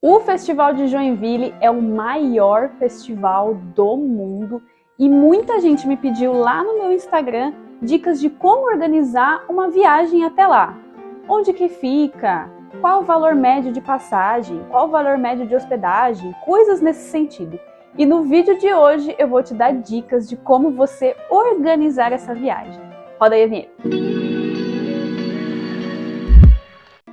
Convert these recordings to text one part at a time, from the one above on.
O Festival de Joinville é o maior festival do mundo e muita gente me pediu lá no meu Instagram dicas de como organizar uma viagem até lá. Onde que fica? Qual o valor médio de passagem? Qual o valor médio de hospedagem? Coisas nesse sentido. E no vídeo de hoje eu vou te dar dicas de como você organizar essa viagem. Roda aí a vinheta.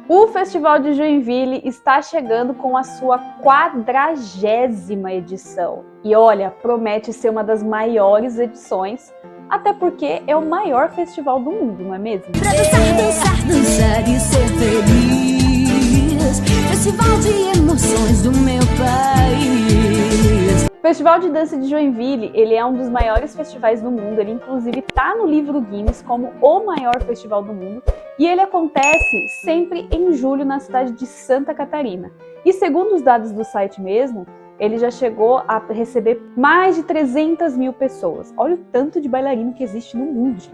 O Festival de Joinville está chegando com a sua 40ª edição. E olha, promete ser uma das maiores edições, até porque é o maior festival do mundo, não é mesmo? Pra dançar e ser feliz. Festival de emoções do meu país. O Festival de Dança de Joinville, ele é um dos maiores festivais do mundo, ele inclusive está no livro Guinness como o maior festival do mundo, e ele acontece sempre em julho na cidade de Santa Catarina. E segundo os dados do site mesmo, ele já chegou a receber mais de 300 mil pessoas. Olha o tanto de bailarino que existe no mundo, gente.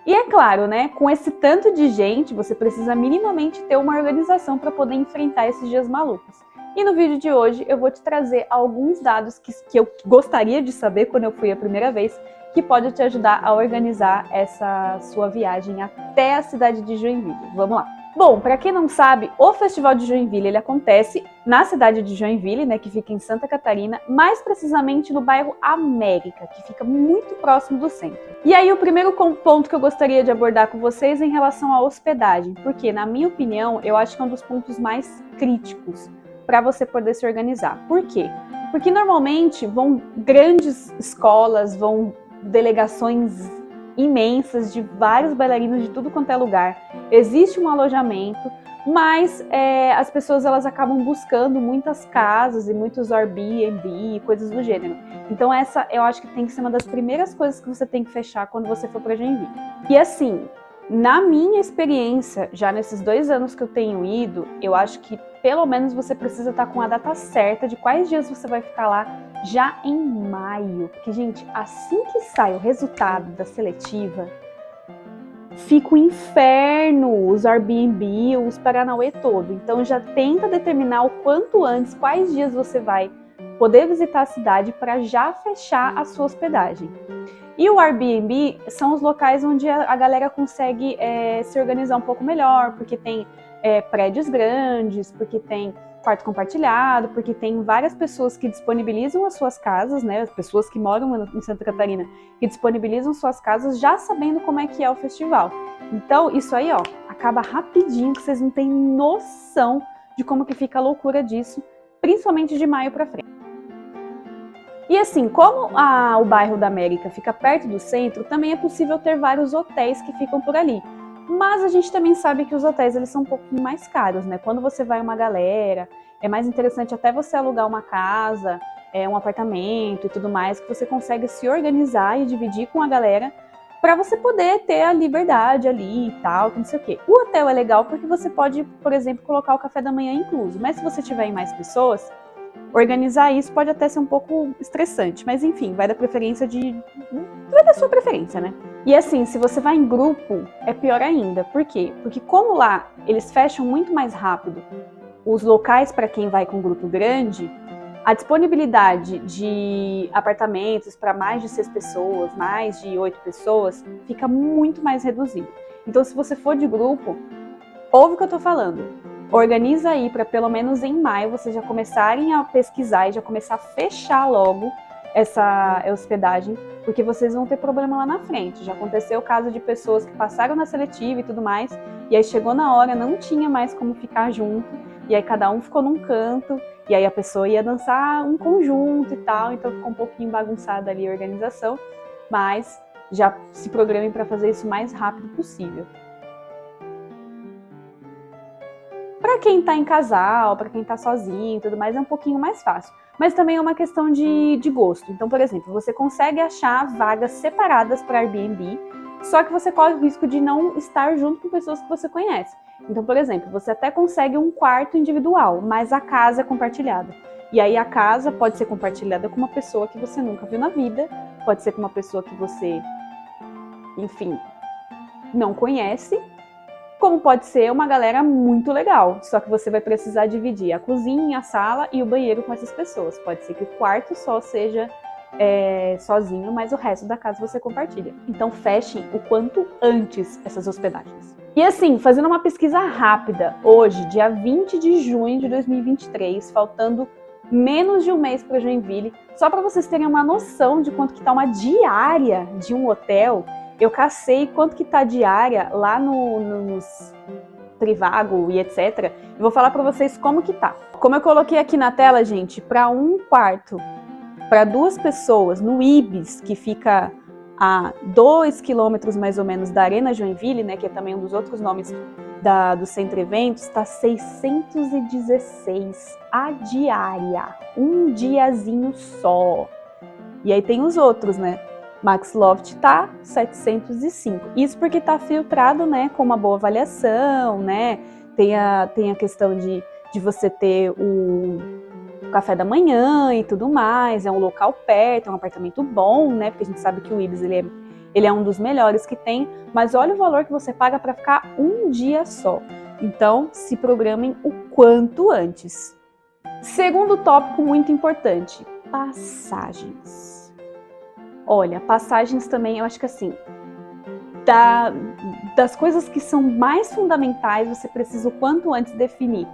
E é claro, né, com esse tanto de gente, você precisa minimamente ter uma organização para poder enfrentar esses dias malucos. E no vídeo de hoje eu vou te trazer alguns dados que eu gostaria de saber quando eu fui a primeira vez, que pode te ajudar a organizar essa sua viagem até a cidade de Joinville. Vamos lá! Bom, para quem não sabe, o Festival de Joinville ele acontece na cidade de Joinville, né, que fica em Santa Catarina, mais precisamente no bairro América, que fica muito próximo do centro. E aí o primeiro ponto que eu gostaria de abordar com vocês é em relação à hospedagem, porque na minha opinião, eu acho que é um dos pontos mais críticos para você poder se organizar. Por quê? Porque normalmente vão grandes escolas, vão delegações imensas de vários bailarinos de tudo quanto é lugar. Existe um alojamento, mas as pessoas elas acabam buscando muitas casas e muitos Airbnb e coisas do gênero. Então essa eu acho que tem que ser uma das primeiras coisas que você tem que fechar quando você for para Joinville. E assim, na minha experiência, já nesses 2 anos que eu tenho ido, eu acho que pelo menos você precisa estar com a data certa de quais dias você vai ficar lá já em maio. Porque, gente, assim que sai o resultado da seletiva, fica o inferno, os Airbnb, os Paranauê todo. Então já tenta determinar o quanto antes quais dias você vai poder visitar a cidade para já fechar a sua hospedagem. E o Airbnb são os locais onde a galera consegue se organizar um pouco melhor, porque tem prédios grandes, porque tem quarto compartilhado, porque tem várias pessoas que disponibilizam as suas casas, né? As pessoas que moram em Santa Catarina, que disponibilizam suas casas já sabendo como é que é o festival. Então, isso aí, ó, acaba rapidinho, que vocês não têm noção de como que fica a loucura disso, principalmente de maio pra frente. E assim, como o bairro da América fica perto do centro, também é possível ter vários hotéis que ficam por ali. Mas a gente também sabe que os hotéis eles são um pouquinho mais caros, né? Quando você vai uma galera, é mais interessante até você alugar uma casa, um apartamento e tudo mais, que você consegue se organizar e dividir com a galera para você poder ter a liberdade ali e tal, não sei o quê. O hotel é legal porque você pode, por exemplo, colocar o café da manhã incluso, mas se você tiver em mais pessoas, organizar isso pode até ser um pouco estressante, mas enfim, vai da sua preferência, né? E assim, se você vai em grupo, é pior ainda. Por quê? Porque como lá eles fecham muito mais rápido os locais para quem vai com um grupo grande, a disponibilidade de apartamentos para mais de 6 pessoas, mais de 8 pessoas, fica muito mais reduzida. Então, se você for de grupo, ouve o que eu tô falando. Organiza aí para pelo menos em maio vocês já começarem a pesquisar e já começar a fechar logo essa hospedagem, porque vocês vão ter problema lá na frente. Já aconteceu o caso de pessoas que passaram na seletiva e tudo mais, e aí chegou na hora, não tinha mais como ficar junto, e aí cada um ficou num canto, e aí a pessoa ia dançar um conjunto e tal, então ficou um pouquinho bagunçada ali a organização, mas já se programem para fazer isso o mais rápido possível. Para quem tá em casal, para quem tá sozinho e tudo mais, é um pouquinho mais fácil. Mas também é uma questão de gosto. Então, por exemplo, você consegue achar vagas separadas para Airbnb, só que você corre o risco de não estar junto com pessoas que você conhece. Então, por exemplo, você até consegue um quarto individual, mas a casa é compartilhada. E aí a casa pode ser compartilhada com uma pessoa que você nunca viu na vida, pode ser com uma pessoa que você, enfim, não conhece, como pode ser uma galera muito legal, só que você vai precisar dividir a cozinha, a sala e o banheiro com essas pessoas. Pode ser que o quarto só seja sozinho, mas o resto da casa você compartilha. Então fechem o quanto antes essas hospedagens. E assim, fazendo uma pesquisa rápida, hoje, dia 20 de junho de 2023, faltando menos de um mês para Joinville, só para vocês terem uma noção de quanto que tá uma diária de um hotel, eu cacei quanto que tá a diária lá nos Trivago e etc. Eu vou falar para vocês como que tá. Como eu coloquei aqui na tela, gente, para um quarto, para 2 pessoas, no Ibis, que fica a 2 quilômetros mais ou menos da Arena Joinville, né, que é também um dos outros nomes do Centro Eventos, está 616 a diária, um diazinho só. E aí tem os outros, né? Max Loft tá 705. Isso porque tá filtrado, né, com uma boa avaliação, né? Tem a questão de você ter o café da manhã e tudo mais, é um local perto, é um apartamento bom, né? Porque a gente sabe que o Ibis ele é um dos melhores que tem, mas olha o valor que você paga para ficar um dia só. Então, se programem o quanto antes. Segundo tópico muito importante, passagens. Olha, passagens também, eu acho que assim, das coisas que são mais fundamentais, você precisa o quanto antes definir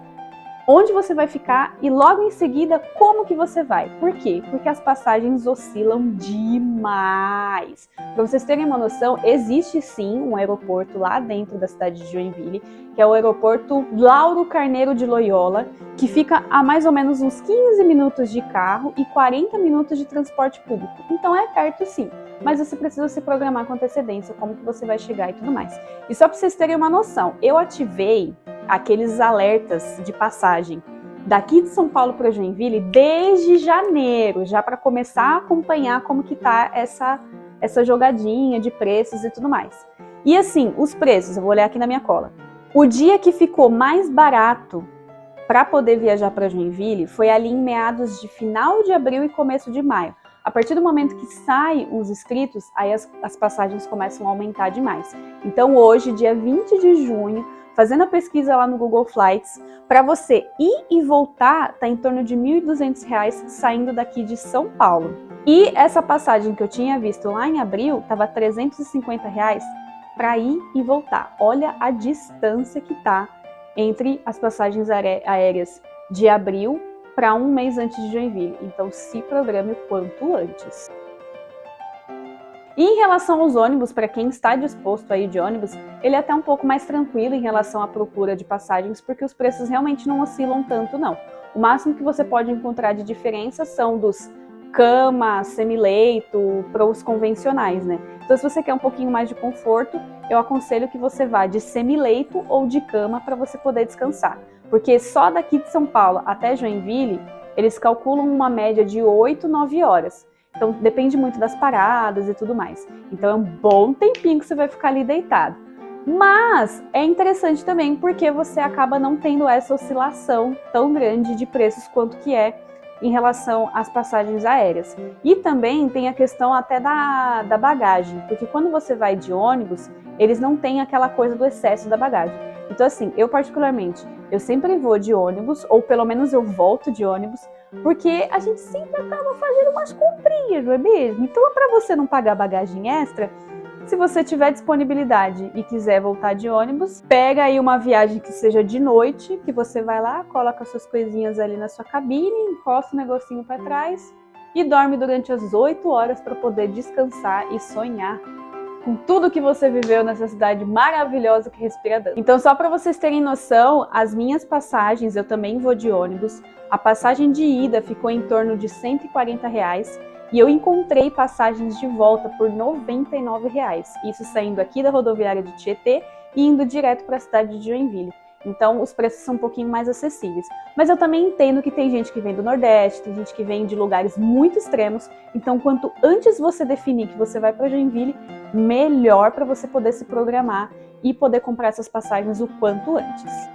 onde você vai ficar e logo em seguida como que você vai. Por quê? Porque as passagens oscilam demais. Para vocês terem uma noção, existe sim um aeroporto lá dentro da cidade de Joinville, que é o aeroporto Lauro Carneiro de Loyola, que fica a mais ou menos uns 15 minutos de carro e 40 minutos de transporte público. Então é perto sim, mas você precisa se programar com antecedência, como que você vai chegar e tudo mais. E só para vocês terem uma noção, eu ativei aqueles alertas de passagem daqui de São Paulo para Joinville desde janeiro, já para começar a acompanhar como que tá essa jogadinha de preços e tudo mais. E assim, os preços, eu vou olhar aqui na minha cola. O dia que ficou mais barato para poder viajar para Joinville foi ali em meados de final de abril e começo de maio. A partir do momento que saem os inscritos, aí as passagens começam a aumentar demais. Então hoje, dia 20 de junho, fazendo a pesquisa lá no Google Flights, para você ir e voltar, tá em torno de R$ 1.200 saindo daqui de São Paulo. E essa passagem que eu tinha visto lá em abril, tava R$ 350 para ir e voltar. Olha a distância que tá entre as passagens aéreas de abril para um mês antes de Joinville. Então se programe o quanto antes. E em relação aos ônibus, para quem está disposto a ir de ônibus, ele é até um pouco mais tranquilo em relação à procura de passagens, porque os preços realmente não oscilam tanto, não. O máximo que você pode encontrar de diferença são dos cama, semileito, para os convencionais, né? Então, se você quer um pouquinho mais de conforto, eu aconselho que você vá de semileito ou de cama para você poder descansar. Porque só daqui de São Paulo até Joinville, eles calculam uma média de 8, 9 horas. Então, depende muito das paradas e tudo mais. Então, é um bom tempinho que você vai ficar ali deitado. Mas é interessante também porque você acaba não tendo essa oscilação tão grande de preços quanto que é em relação às passagens aéreas. E também tem a questão até da bagagem, porque quando você vai de ônibus, eles não têm aquela coisa do excesso da bagagem. Então assim, eu particularmente, eu sempre vou de ônibus, ou pelo menos eu volto de ônibus, porque a gente sempre acaba fazendo umas comprinhas, não é mesmo? Então é para você não pagar bagagem extra. Se você tiver disponibilidade e quiser voltar de ônibus, pega aí uma viagem que seja de noite, que você vai lá, coloca suas coisinhas ali na sua cabine, encosta o negocinho para trás e dorme durante as 8 horas para poder descansar e sonhar com tudo que você viveu nessa cidade maravilhosa que respira dança. Então, só para vocês terem noção, as minhas passagens, eu também vou de ônibus, a passagem de ida ficou em torno de R$ 140, e eu encontrei passagens de volta por R$ 99, isso saindo aqui da rodoviária de Tietê e indo direto para a cidade de Joinville. Então os preços são um pouquinho mais acessíveis. Mas eu também entendo que tem gente que vem do Nordeste, tem gente que vem de lugares muito extremos, então quanto antes você definir que você vai para Joinville, melhor para você poder se programar e poder comprar essas passagens o quanto antes.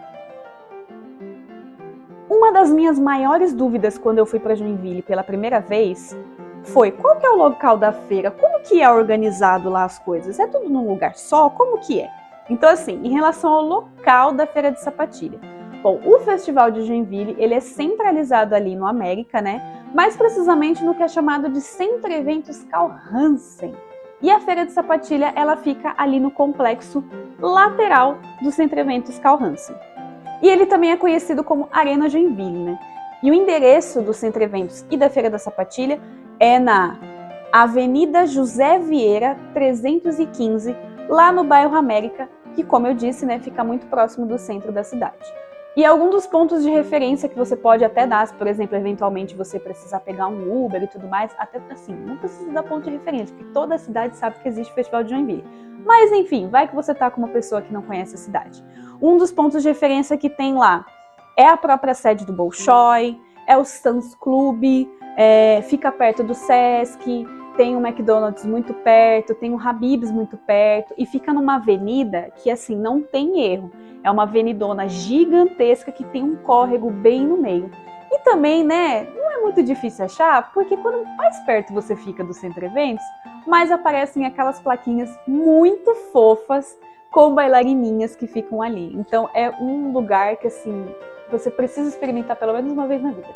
Uma das minhas maiores dúvidas quando eu fui para Joinville pela primeira vez foi: qual que é o local da feira? Como que é organizado lá as coisas? É tudo num lugar só? Como que é? Então, assim, em relação ao local da Feira de Sapatilha. Bom, o Festival de Joinville, ele é centralizado ali no América, né? Mais precisamente no que é chamado de Centro Eventos Carl Hansen. E a Feira de Sapatilha, ela fica ali no complexo lateral do Centro Eventos Carl Hansen. E ele também é conhecido como Arena Joinville, né? E o endereço do Centro Eventos e da Feira da Sapatilha é na Avenida José Vieira, 315, lá no bairro América, que, como eu disse, né, fica muito próximo do centro da cidade. E alguns dos pontos de referência que você pode até dar, se, por exemplo, eventualmente você precisar pegar um Uber e tudo mais, até assim, não precisa dar ponto de referência, porque toda a cidade sabe que existe o Festival de Joinville. Mas, enfim, vai que você tá com uma pessoa que não conhece a cidade. Um dos pontos de referência que tem lá é a própria sede do Bolshoi, é o Suns Club, fica perto do Sesc, tem um McDonald's muito perto, tem um Habib's muito perto, e fica numa avenida que, assim, não tem erro. É uma avenidona gigantesca que tem um córrego bem no meio. E também, né, não é muito difícil achar, porque quanto mais perto você fica do Centro Eventos, mais aparecem aquelas plaquinhas muito fofas com bailarininhas que ficam ali. Então é um lugar que, assim, você precisa experimentar pelo menos uma vez na vida.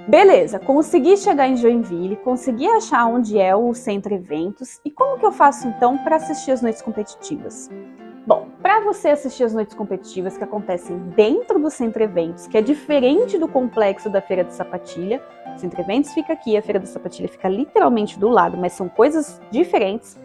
Beleza, consegui chegar em Joinville, consegui achar onde é o Centro Eventos e como que eu faço então para assistir as noites competitivas? Bom, para você assistir as noites competitivas que acontecem dentro do Centro Eventos, que é diferente do complexo da Feira de Sapatilha, o Centro Eventos fica aqui, a Feira da Sapatilha fica literalmente do lado, mas são coisas diferentes.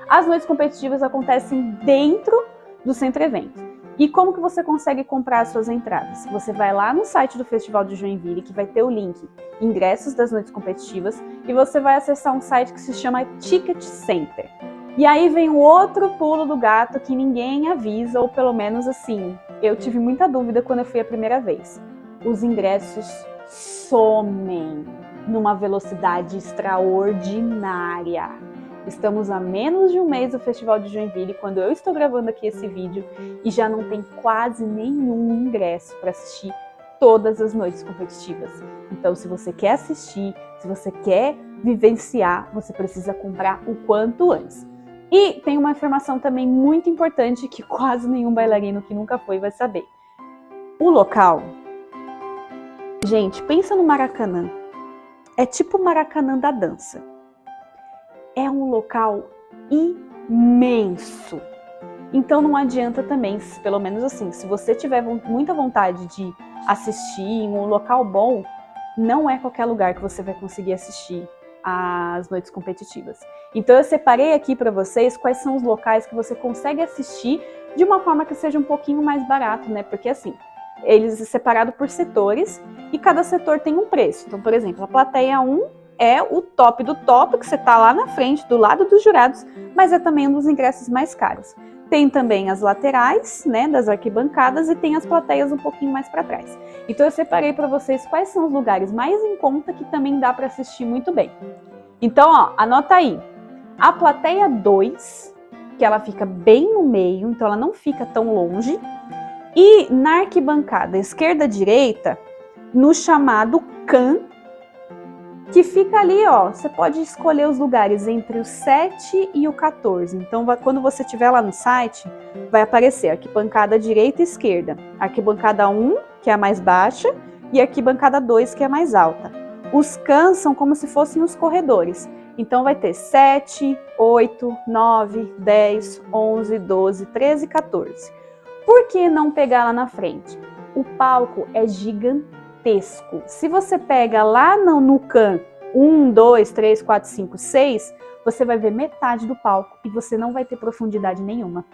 As noites competitivas acontecem dentro do Centro Eventos. E como que você consegue comprar as suas entradas? Você vai lá no site do Festival de Joinville, que vai ter o link Ingressos das Noites Competitivas, e você vai acessar um site que se chama Ticket Center. E aí vem o outro pulo do gato que ninguém avisa, ou pelo menos assim, eu tive muita dúvida quando eu fui a primeira vez. Os ingressos somem numa velocidade extraordinária. Estamos a menos de um mês do Festival de Joinville, quando eu estou gravando aqui esse vídeo, e já não tem quase nenhum ingresso para assistir todas as noites competitivas. Então, se você quer assistir, se você quer vivenciar, você precisa comprar o quanto antes. E tem uma informação também muito importante que quase nenhum bailarino que nunca foi vai saber. O local, gente, pensa no Maracanã. É tipo o Maracanã da dança. É um local imenso. Então não adianta também, pelo menos assim, se você tiver muita vontade de assistir em um local bom, não é qualquer lugar que você vai conseguir assistir às noites competitivas. Então eu separei aqui para vocês quais são os locais que você consegue assistir de uma forma que seja um pouquinho mais barato, né? Porque assim, eles são separados por setores e cada setor tem um preço. Então, por exemplo, a plateia 1 é o top do top, que você está lá na frente, do lado dos jurados, mas é também um dos ingressos mais caros. Tem também as laterais, né, das arquibancadas, e tem as plateias um pouquinho mais para trás. Então eu separei para vocês quais são os lugares mais em conta que também dá para assistir muito bem. Então, ó, anota aí. A plateia 2, que ela fica bem no meio, então ela não fica tão longe. E na arquibancada esquerda-direita, no chamado CAN, que fica ali, ó, você pode escolher os lugares entre o 7 e o 14. Então, quando você estiver lá no site, vai aparecer arquibancada direita e esquerda. Arquibancada 1, que é a mais baixa, e arquibancada 2, que é a mais alta. Os cans são como se fossem os corredores. Então, vai ter 7, 8, 9, 10, 11, 12, 13 e 14. Por que não pegar lá na frente? O palco é gigantesco. Se você pega lá no CAN 1, 2, 3, 4, 5, 6, você vai ver metade do palco e você não vai ter profundidade nenhuma.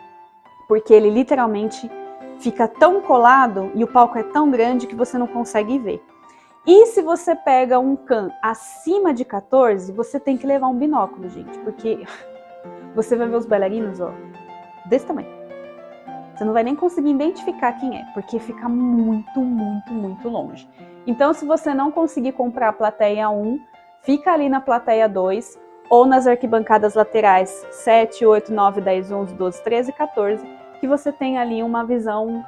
Porque ele literalmente fica tão colado e o palco é tão grande que você não consegue ver. E se você pega um CAN acima de 14, você tem que levar um binóculo, gente, porque você vai ver os bailarinos, ó, desse tamanho. Você não vai nem conseguir identificar quem é, porque fica muito, muito, muito longe. Então, se você não conseguir comprar a plateia 1, fica ali na plateia 2 ou nas arquibancadas laterais 7, 8, 9, 10, 11, 12, 13 e 14, que você tem ali uma visão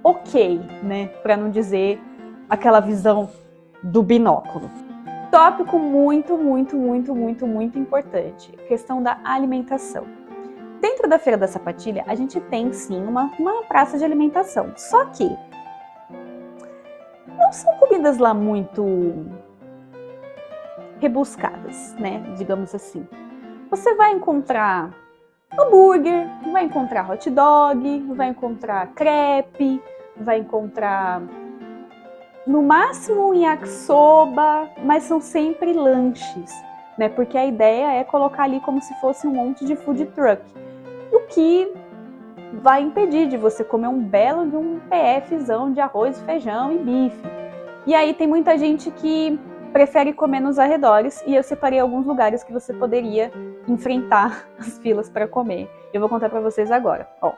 ok, né? Para não dizer aquela visão do binóculo. Tópico muito importante, questão da alimentação. Dentro da Feira da Sapatilha, a gente tem sim uma praça de alimentação, só que não são comidas lá muito rebuscadas, né, digamos assim. Você vai encontrar hambúrguer, vai encontrar hot dog, vai encontrar crepe, vai encontrar no máximo um yakisoba, mas são sempre lanches, né? Porque a ideia é colocar ali como se fosse um monte de food truck, o que vai impedir de você comer um belo de um PFzão de arroz, feijão e bife. E aí tem muita gente que prefere comer nos arredores e eu separei alguns lugares que você poderia enfrentar as filas para comer. Eu vou contar para vocês agora. Ó.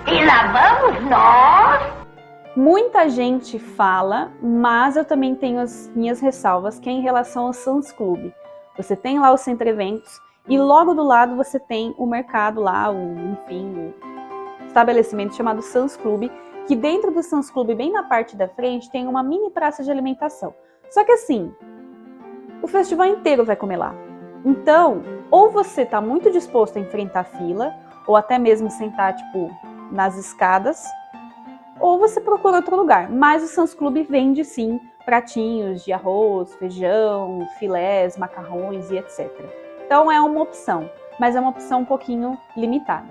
E lá vamos nós! Muita gente fala, mas eu também tenho as minhas ressalvas, que é em relação ao Sam's Club. Você tem lá o Centro Eventos e logo do lado você tem o mercado lá, o estabelecimento chamado Sam's Club, que dentro do Sam's Club, bem na parte da frente, tem uma mini praça de alimentação. Só que assim, o festival inteiro vai comer lá. Então, ou você está muito disposto a enfrentar a fila, ou até mesmo sentar, tipo, nas escadas, ou você procura outro lugar. Mas o Sam's Club vende, sim, pratinhos de arroz, feijão, filés, macarrões e etc. Então é uma opção, mas é uma opção um pouquinho limitada.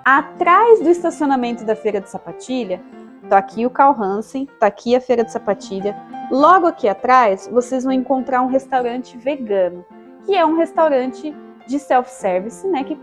Atrás do estacionamento da Feira de Sapatilha, tá aqui o Carl Hansen, tá aqui a Feira de Sapatilha. Logo aqui atrás, vocês vão encontrar um restaurante vegano, que é um restaurante de self-service, né, que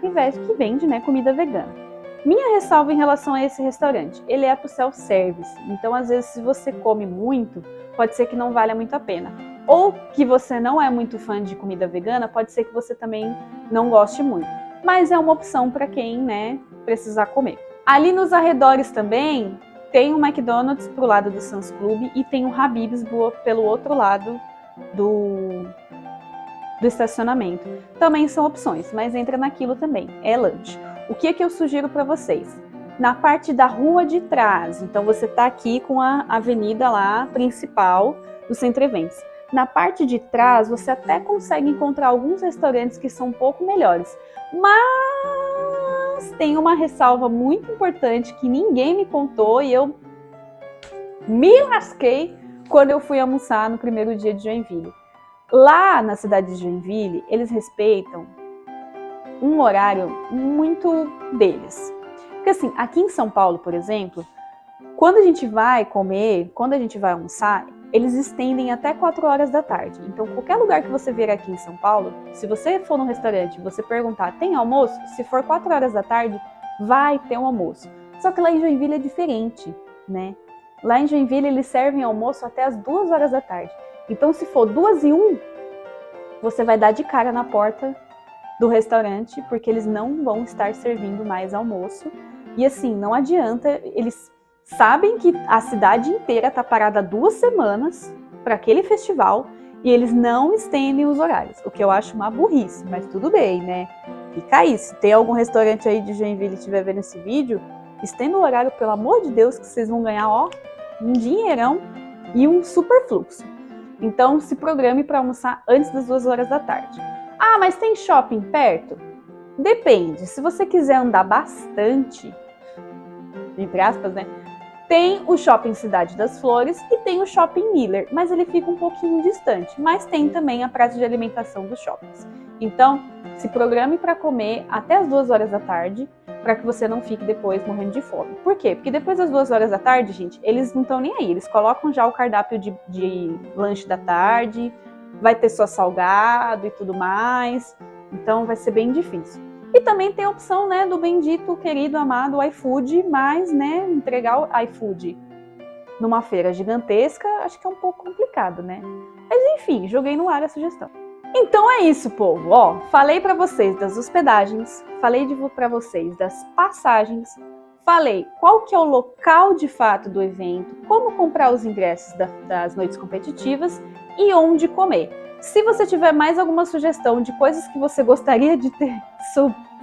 vende, né, comida vegana. Minha ressalva em relação a esse restaurante, ele é para o self-service, então às vezes se você come muito, pode ser que não valha muito a pena. Ou que você não é muito fã de comida vegana, pode ser que você também não goste muito. Mas é uma opção para quem, né, precisar comer. Ali nos arredores também tem o McDonald's pro lado do Sam's Club e tem o Habib's pelo outro lado do estacionamento. Também são opções, mas entra naquilo também, é lanche. O que é que eu sugiro para vocês? Na parte da rua de trás, então você está aqui com a avenida lá principal do Centro Eventos. Na parte de trás, você até consegue encontrar alguns restaurantes que são um pouco melhores, mas tem uma ressalva muito importante que ninguém me contou e eu me lasquei quando eu fui almoçar no primeiro dia de Joinville. Lá na cidade de Joinville, eles respeitam um horário muito deles. Porque assim, aqui em São Paulo, por exemplo, quando a gente vai comer, quando a gente vai almoçar, eles estendem até 4 horas da tarde. Então, qualquer lugar que você ver aqui em São Paulo, se você for num restaurante e você perguntar, tem almoço? Se for 4 horas da tarde, vai ter um almoço. Só que lá em Joinville é diferente, né? Lá em Joinville, eles servem almoço até as 2 horas da tarde. Então, se for 2:01, você vai dar de cara na porta do restaurante, porque eles não vão estar servindo mais almoço. E assim, não adianta, eles sabem que a cidade inteira está parada 2 semanas para aquele festival e eles não estendem os horários, o que eu acho uma burrice, mas tudo bem, né? Fica aí, se tem algum restaurante aí de Joinville e estiver vendo esse vídeo, estenda o horário, pelo amor de Deus, que vocês vão ganhar, ó, um dinheirão e um super fluxo. Então, se programe para almoçar antes das 2 horas da tarde. Ah, mas tem shopping perto? Depende. Se você quiser andar bastante, entre aspas, né? Tem o Shopping Cidade das Flores e tem o Shopping Miller, mas ele fica um pouquinho distante. Mas tem também a praça de alimentação dos shoppings. Então, se programe para comer até as 2 horas da tarde, para que você não fique depois morrendo de fome. Por quê? Porque depois das 2 horas da tarde, gente, eles não estão nem aí. Eles colocam já o cardápio de lanche da tarde, vai ter só salgado e tudo mais, então vai ser bem difícil. E também tem a opção, né, do bendito, querido, amado iFood, mas, né, entregar o iFood numa feira gigantesca, acho que é um pouco complicado, né? Mas enfim, joguei no ar a sugestão. Então é isso, povo. Ó, falei para vocês das hospedagens, falei para vocês das passagens, falei qual que é o local de fato do evento, como comprar os ingressos das noites competitivas e onde comer. Se você tiver mais alguma sugestão de coisas que você gostaria de ter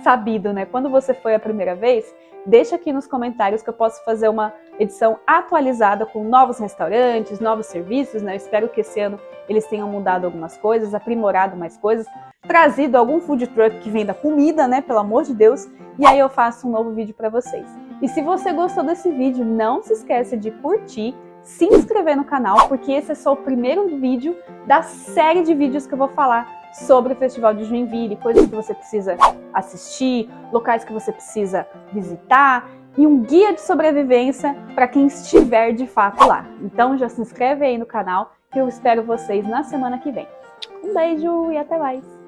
sabido, né? Quando você foi a primeira vez, deixa aqui nos comentários que eu posso fazer uma edição atualizada com novos restaurantes, novos serviços, né? Eu espero que esse ano eles tenham mudado algumas coisas, aprimorado mais coisas, trazido algum food truck que venda comida, né? Pelo amor de Deus. E aí eu faço um novo vídeo para vocês. E se você gostou desse vídeo, não se esqueça de curtir, se inscrever no canal, porque esse é só o primeiro vídeo da série de vídeos que eu vou falar sobre o Festival de Joinville, coisas que você precisa assistir, locais que você precisa visitar e um guia de sobrevivência para quem estiver de fato lá. Então já se inscreve aí no canal que eu espero vocês na semana que vem. Um beijo e até mais!